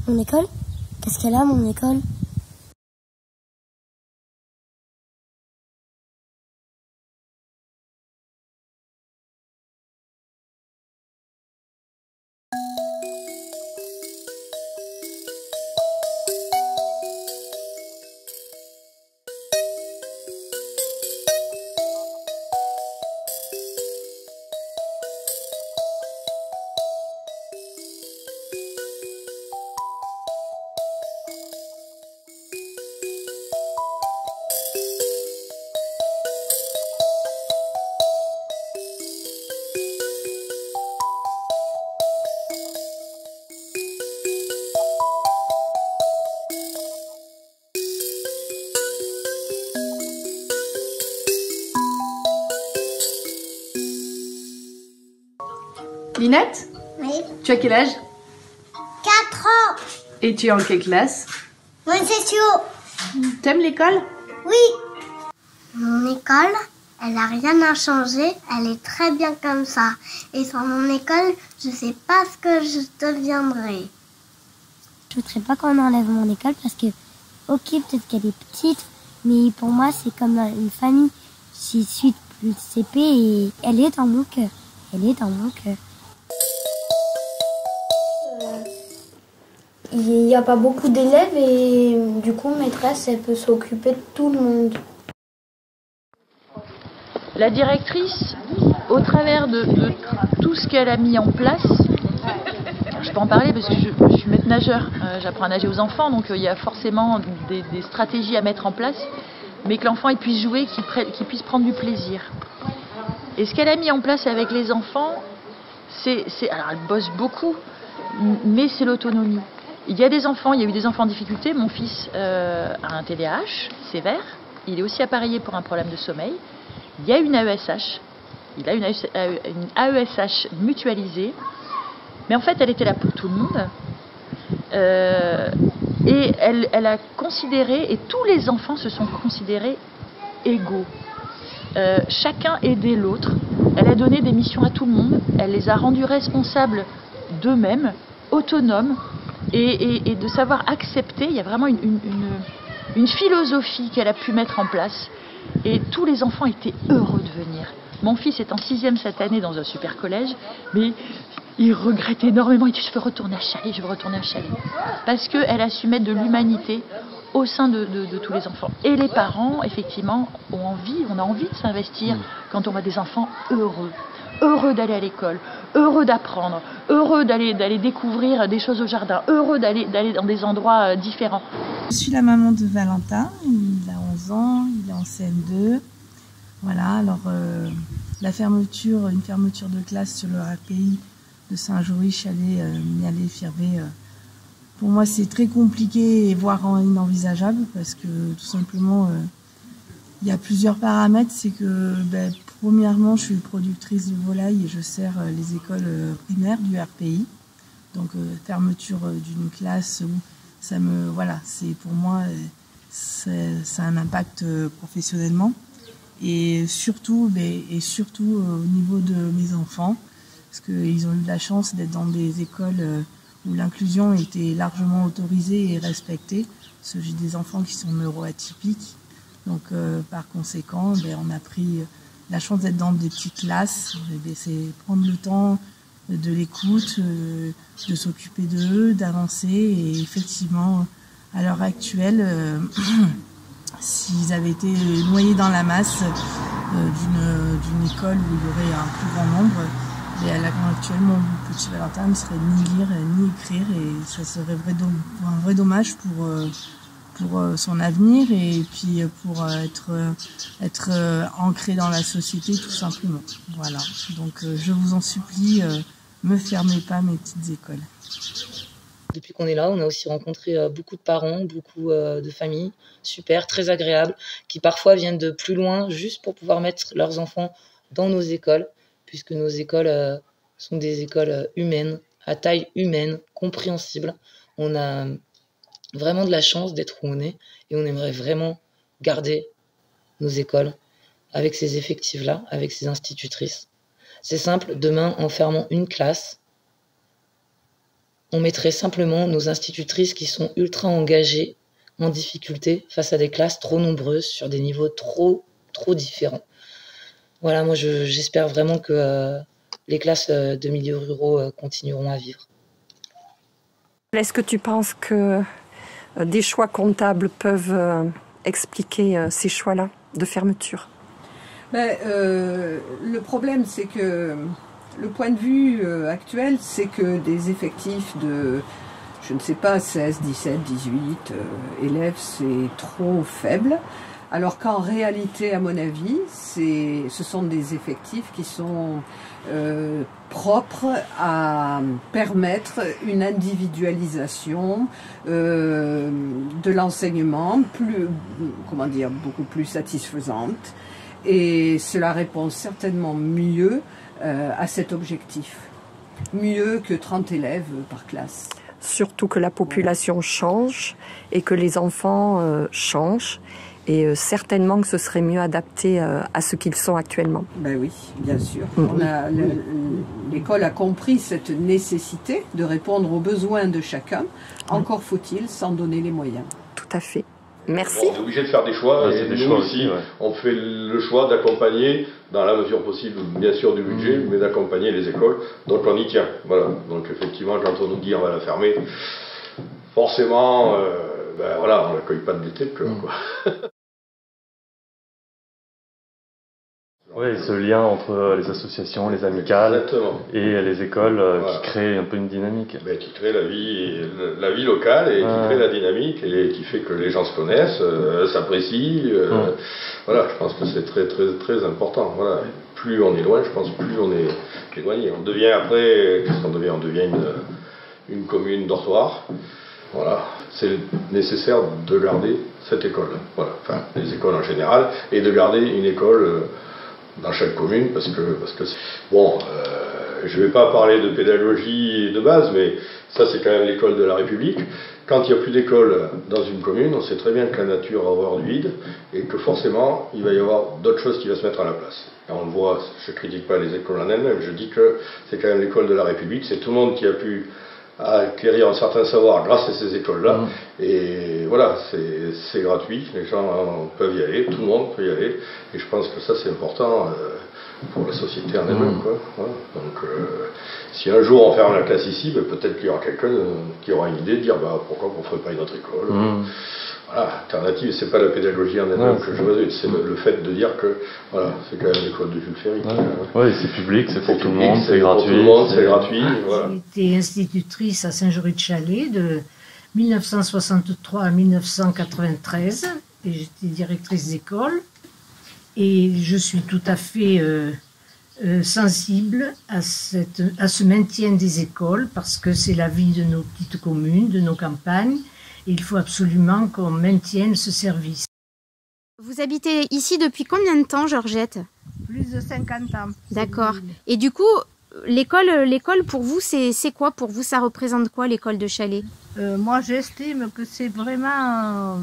Mon école? Qu'est-ce qu'elle a, mon école? Linette, Oui. tu as quel âge? 4 ans. Et tu es en quelle classe? Mon session. T'aimes l'école? Oui. Mon école, elle n'a rien à changer. Elle est très bien comme ça. Et sans mon école, je sais pas ce que je deviendrai. Je voudrais pas qu'on enlève mon école parce que, ok, peut-être qu'elle est petite, mais pour moi, c'est comme une famille. J'y suis depuis le CP et elle est dans mon cœur. Elle est dans mon cœur. Il n'y a pas beaucoup d'élèves et du coup, maîtresse, elle peut s'occuper de tout le monde. La directrice, au travers de tout ce qu'elle a mis en place, je peux en parler parce que je suis maître nageur, j'apprends à nager aux enfants, donc il y a forcément des stratégies à mettre en place, mais que l'enfant puisse jouer, qu'il puisse prendre du plaisir. Et ce qu'elle a mis en place avec les enfants, alors elle bosse beaucoup, mais c'est l'autonomie. Il y a eu des enfants en difficulté. Mon fils a un TDAH sévère. Il est aussi appareillé pour un problème de sommeil. Il y a une AESH. Il a une AESH mutualisée. Mais en fait, elle était là pour tout le monde. Et elle a considéré, et tous les enfants se sont considérés égaux. Chacun aidait l'autre. Elle a donné des missions à tout le monde. Elle les a rendus responsables d'eux-mêmes, autonomes. Et de savoir accepter, il y a vraiment une philosophie qu'elle a pu mettre en place. Et tous les enfants étaient heureux de venir. Mon fils est en 6e cette année dans un super collège, mais il regrette énormément. Il dit, je veux retourner à Chalais, je veux retourner à Chalais. Parce qu'elle a su mettre de l'humanité au sein de tous les enfants. Et les parents, effectivement, on a envie de s'investir quand on voit des enfants heureux d'aller à l'école, heureux d'apprendre, heureux d'aller découvrir des choses au jardin, heureux d'aller dans des endroits différents. Je suis la maman de Valentin, il a 11 ans, il est en CM2. Voilà, alors une fermeture de classe sur le RPI de Saint-Jory, Chalais, Mialet, Firvé, pour moi c'est très compliqué et voire inenvisageable parce que tout simplement il y a plusieurs paramètres. C'est que premièrement, je suis productrice de volailles et je sers les écoles primaires du RPI. Donc fermeture d'une classe, c'est pour moi ça a un impact professionnellement et surtout au niveau de mes enfants, parce qu'ils ont eu de la chance d'être dans des écoles où l'inclusion était largement autorisée et respectée. Parce que j'ai des enfants qui sont neuroatypiques. Donc, par conséquent, on a pris la chance d'être dans des petites classes. C'est prendre le temps de l'écoute, de s'occuper d'eux, d'avancer. Et effectivement, à l'heure actuelle, s'ils avaient été noyés dans la masse d'une école où il y aurait un plus grand nombre, et à l'heure actuelle, mon petit Valentin ne saurait ni lire ni écrire. Et ça serait un vrai dommage pour son avenir et puis pour être ancré dans la société tout simplement. Voilà. Donc je vous en supplie, me fermez pas mes petites écoles. Depuis qu'on est là, on a aussi rencontré beaucoup de parents, beaucoup de familles, super, très agréables, qui parfois viennent de plus loin juste pour pouvoir mettre leurs enfants dans nos écoles, puisque nos écoles sont des écoles humaines, à taille humaine, compréhensibles. On a vraiment de la chance d'être où on est et on aimerait vraiment garder nos écoles avec ces effectifs-là, avec ces institutrices. C'est simple, demain, en fermant une classe, On mettrait simplement nos institutrices qui sont ultra engagées, en difficulté, face à des classes trop nombreuses, sur des niveaux trop différents. Voilà, moi j'espère vraiment que les classes de milieux ruraux continueront à vivre. Est-ce que tu penses que des choix comptables peuvent expliquer ces choix-là de fermeture? Le problème, c'est que le point de vue actuel, c'est que des effectifs de, je ne sais pas, 16, 17, 18 élèves, c'est trop faible. Alors qu'en réalité, à mon avis, ce sont des effectifs qui sont propres à permettre une individualisation de l'enseignement beaucoup plus satisfaisante. Et cela répond certainement mieux à cet objectif. Mieux que 30 élèves par classe. Surtout que la population change et que les enfants changent. Et certainement que ce serait mieux adapté à ce qu'ils sont actuellement. Ben oui, bien sûr. L'école a compris cette nécessité de répondre aux besoins de chacun. Encore faut-il s'en donner les moyens. Tout à fait. Merci. On est obligé de faire des choix, et nous choix aussi, on fait le choix d'accompagner, dans la mesure possible, bien sûr du budget, mais d'accompagner les écoles, donc on y tient. Voilà. Donc effectivement, quand on nous dit on va la fermer, forcément, on l'accueille pas de gaieté de cœur, quoi. Oui, ce lien entre les associations, les amicales et les écoles qui crée un peu une dynamique. Qui crée la vie locale et qui crée la dynamique et qui fait que les gens se connaissent, s'apprécient. Voilà, je pense que c'est très très très important. Voilà. Plus on est loin, je pense, plus on est éloigné. On devient après, qu'est-ce qu'on devient? On devient une commune dortoir. Voilà, c'est nécessaire de garder cette école. Voilà, enfin les écoles en général, et de garder une école dans chaque commune, parce que je ne vais pas parler de pédagogie de base, mais ça c'est quand même l'école de la République. Quand il n'y a plus d'école dans une commune, on sait très bien que la nature va avoir du vide, et que forcément il va y avoir d'autres choses qui vont se mettre à la place. Et on le voit, je ne critique pas les écoles en elles-mêmes, je dis que c'est quand même l'école de la République, c'est tout le monde qui a pu acquérir un certain savoir grâce à ces écoles-là, et voilà, c'est gratuit, les gens peuvent y aller, tout le monde peut y aller, et je pense que ça c'est important pour la société en elle-même, quoi. Voilà. Donc si un jour on ferme la classe ici, peut-être qu'il y aura quelqu'un qui aura une idée de dire pourquoi on ne ferait pas une autre école. Voilà, alternative, c'est pas la pédagogie en elle-même que je veux, c'est le fait de dire que voilà, c'est quand même l'école de Jules Ferry. Oui, c'est public, c'est pour tout le monde, c'est gratuit. Pour tout le monde, c'est gratuit. Voilà. J'ai été institutrice à Saint-Jory-de-Chalais de 1963 à 1993 et j'étais directrice d'école et je suis tout à fait sensible à ce maintien des écoles parce que c'est la vie de nos petites communes, de nos campagnes. Et il faut absolument qu'on maintienne ce service. Vous habitez ici depuis combien de temps, Georgette? Plus de 50 ans. D'accord. Et du coup, l'école pour vous, c'est quoi? Pour vous, ça représente quoi, l'école de Chalais? Moi, j'estime que c'est vraiment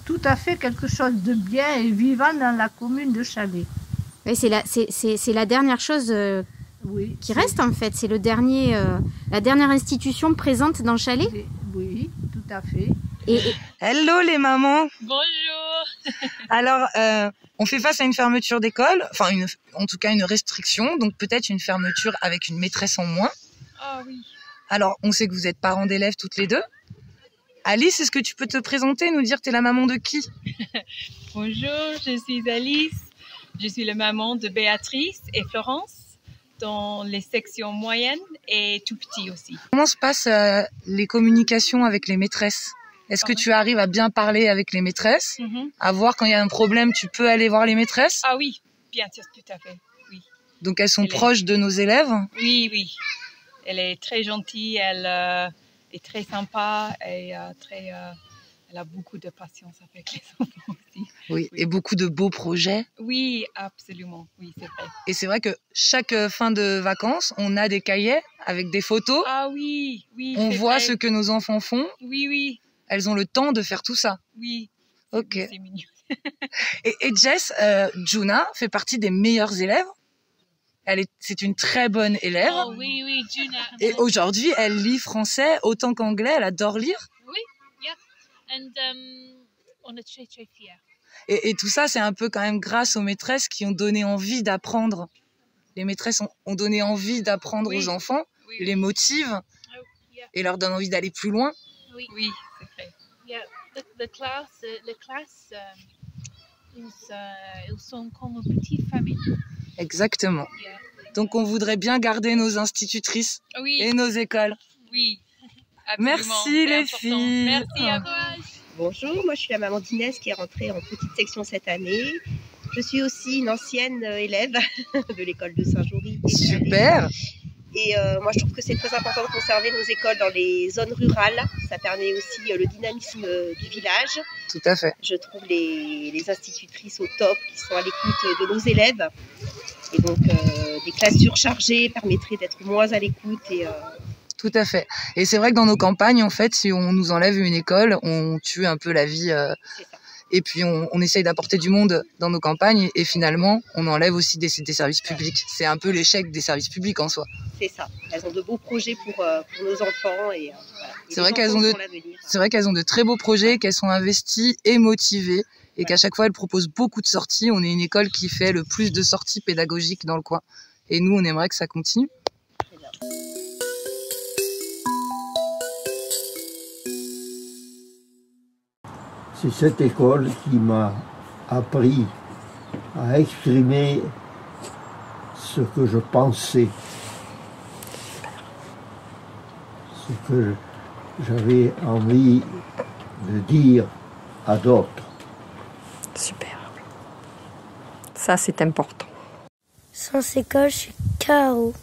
tout à fait quelque chose de bien et vivant dans la commune de Chalais. Oui, c'est la dernière chose qui reste, en fait. C'est la dernière institution présente dans Chalais? Oui, tout à fait. Hello les mamans. Bonjour. Alors, on fait face à une fermeture d'école, enfin en tout cas une restriction, donc peut-être une fermeture avec une maîtresse en moins. Ah oui. Alors, on sait que vous êtes parents d'élèves toutes les deux. Alice, est-ce que tu peux te présenter, nous dire t'es la maman de qui? Bonjour, je suis Alice. Je suis la maman de Béatrice et Florence, dans les sections moyennes et tout petits aussi. Comment se passent les communications avec les maîtresses? Est-ce que tu arrives à bien parler avec les maîtresses? À voir quand il y a un problème, tu peux aller voir les maîtresses? Ah oui, bien sûr, tout à fait, oui. Donc elles sont proches de nos élèves? Oui, oui. Elle est très gentille, elle est très sympa et elle a beaucoup de patience avec les enfants aussi. Oui, et beaucoup de beaux projets. Oui, absolument, oui, c'est vrai. Et c'est vrai que chaque fin de vacances, on a des cahiers avec des photos. Ah oui, oui. On voit ce que nos enfants font. Oui, oui. Elles ont le temps de faire tout ça. Oui. Ok. C'est mignon. et Jess, Juna fait partie des meilleurs élèves? C'est une très bonne élève. Oh oui, oui, Juna. Et aujourd'hui, elle lit français autant qu'anglais. Elle adore lire. Oui, yeah. And on est très, très fiers. Et tout ça, c'est un peu quand même grâce aux maîtresses qui ont donné envie d'apprendre. Les maîtresses ont donné envie d'apprendre aux enfants, les motivent et leur donnent envie d'aller plus loin. Oui, oui, c'est vrai. Yeah, the class, ils sont comme une petite famille. Exactement. Yeah. Donc on voudrait bien garder nos institutrices et nos écoles. Oui, absolument. Merci les filles. Merci à vous. Bonjour, moi je suis la maman d'Inès qui est rentrée en petite section cette année. Je suis aussi une ancienne élève de l'école de Saint-Jory. Super. Et moi je trouve que c'est très important de conserver nos écoles dans les zones rurales. Ça permet aussi le dynamisme du village. Tout à fait. Je trouve les institutrices au top qui sont à l'écoute de nos élèves. Et donc des classes surchargées permettraient d'être moins à l'écoute et... Tout à fait. Et c'est vrai que dans nos campagnes, en fait, si on nous enlève une école, on tue un peu la vie. Et puis on essaye d'apporter du monde dans nos campagnes et finalement, on enlève aussi des services publics. C'est un peu l'échec des services publics en soi. C'est ça. Elles ont de beaux projets pour nos enfants et voilà. C'est vrai qu'elles ont de très beaux projets, qu'elles sont investies et motivées et qu'à chaque fois elles proposent beaucoup de sorties. On est une école qui fait le plus de sorties pédagogiques dans le coin. Et nous, on aimerait que ça continue. C'est cette école qui m'a appris à exprimer ce que je pensais, ce que j'avais envie de dire à d'autres. Super. Ça, c'est important. Sans école, je suis KO.